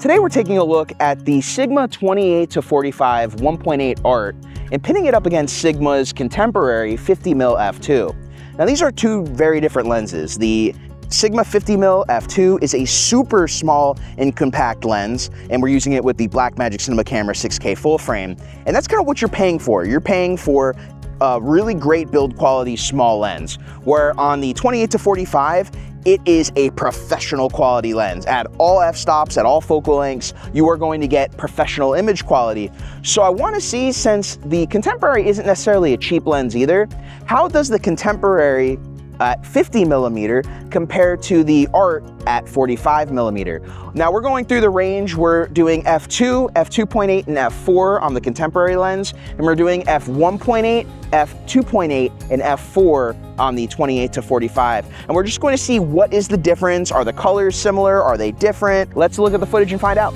Today we're taking a look at the Sigma 28-45 1.8 art and pitting it up against Sigma's contemporary 50mm f2. Now these are two very different lenses. The Sigma 50mm f2 is a super small and compact lens, and we're using it with the Blackmagic Cinema Camera 6K full frame. And that's kind of what you're paying for. You're paying for a really great build quality small lens, where on the 28-45, it is a professional quality lens. At all f-stops, at all focal lengths, you are going to get professional image quality. So I want to see, since the contemporary isn't necessarily a cheap lens either, how does the contemporary at 50mm compare to the art at 45mm. Now we're going through the range. We're doing f2, f2.8, and f4 on the contemporary lens, and we're doing f1.8, f2.8, and f4 on the 28-45. And we're just going to see what is the difference. Are the colors similar? Are they different? Let's look at the footage and find out.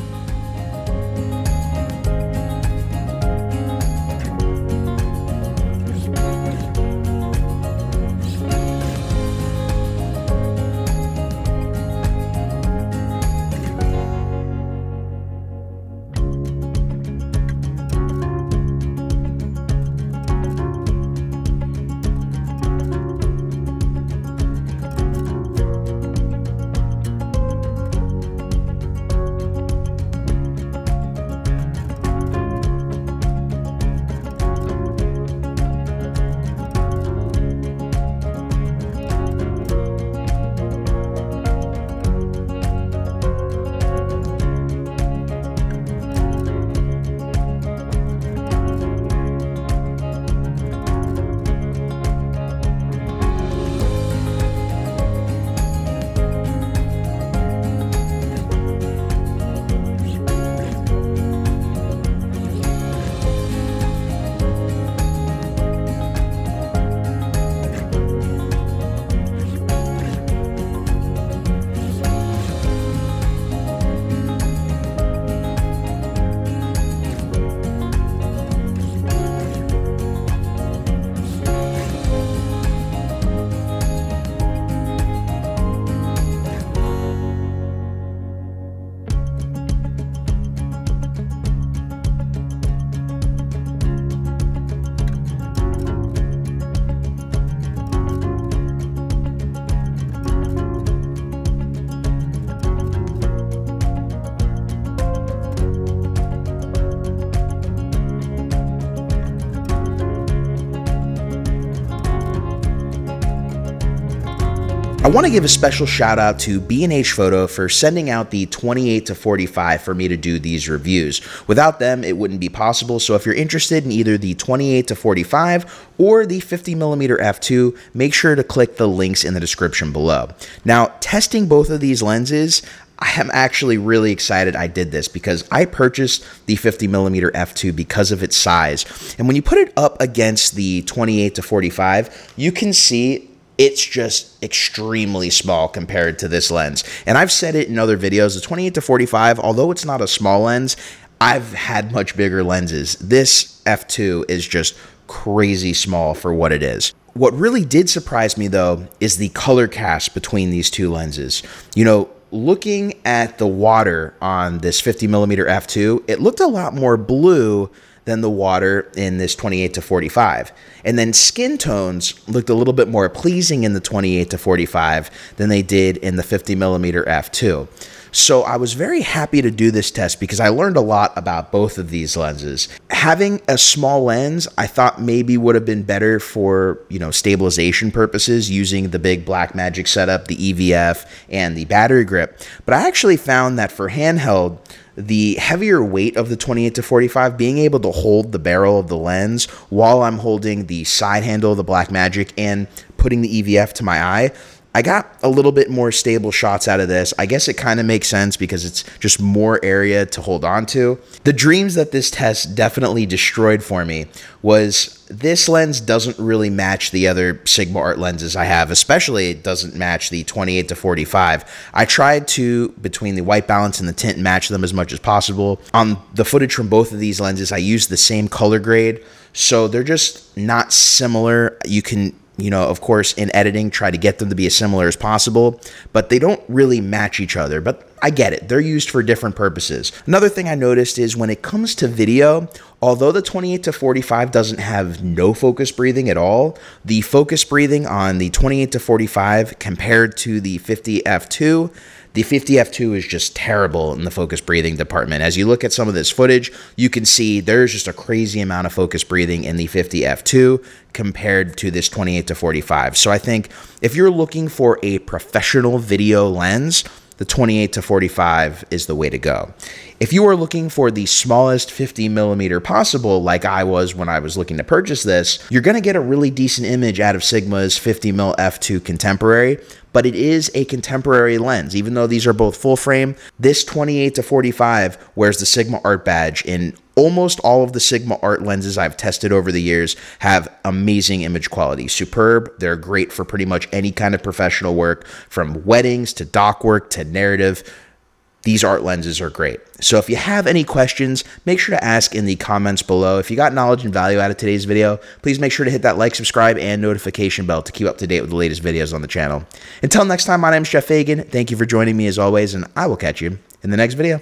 I want to give a special shout out to B&H Photo for sending out the 28-45 for me to do these reviews. Without them, it wouldn't be possible. So if you're interested in either the 28-45 or the 50mm f2, make sure to click the links in the description below. Now, testing both of these lenses, I am actually really excited I did this because I purchased the 50mm f2 because of its size. And when you put it up against the 28-45, you can see it's just extremely small compared to this lens. And I've said it in other videos, the 28-45, although it's not a small lens, I've had much bigger lenses. This f2 is just crazy small for what it is. What really did surprise me though is the color cast between these two lenses. You know, looking at the water on this 50mm f2, it looked a lot more blue than the water in this 28-45. And then skin tones looked a little bit more pleasing in the 28-45 than they did in the 50mm f2. So I was very happy to do this test because I learned a lot about both of these lenses. Having a small lens, I thought maybe would have been better for, you know, stabilization purposes using the big Blackmagic setup, the EVF, and the battery grip. But I actually found that for handheld, the heavier weight of the 28-45, being able to hold the barrel of the lens while I'm holding the side handle of the Blackmagic and putting the EVF to my eye, I got a little bit more stable shots out of this. I guess it kind of makes sense because it's just more area to hold on to. The dreams that this test definitely destroyed for me was this lens doesn't really match the other Sigma art lenses I have, especially it doesn't match the 28-45. I tried to, between the white balance and the tint, match them as much as possible. On the footage from both of these lenses, I used the same color grade, so they're just not similar. You can you know, of course, in editing, try to get them to be as similar as possible, but they don't really match each other. But I get it. They're used for different purposes. Another thing I noticed is when it comes to video, although the 28-45 doesn't have no focus breathing at all, the focus breathing on the 28-45 compared to the 50 f2, the 50 f2 is just terrible in the focus breathing department. As you look at some of this footage, you can see there's just a crazy amount of focus breathing in the 50 f2 compared to this 28-45. So I think if you're looking for a professional video lens, the 28-45 is the way to go. If you are looking for the smallest 50mm possible, like I was when I was looking to purchase this, you're going to get a really decent image out of Sigma's 50mm f2 Contemporary, but it is a contemporary lens. Even though these are both full frame, this 28-45 wears the Sigma Art badge. In almost all of the Sigma Art lenses I've tested over the years have amazing image quality. Superb. They're great for pretty much any kind of professional work, from weddings to doc work to narrative. These art lenses are great. So if you have any questions, make sure to ask in the comments below. If you got knowledge and value out of today's video, please make sure to hit that like, subscribe, and notification bell to keep up to date with the latest videos on the channel. Until next time, my name is Jeff Fagien. Thank you for joining me as always, and I will catch you in the next video.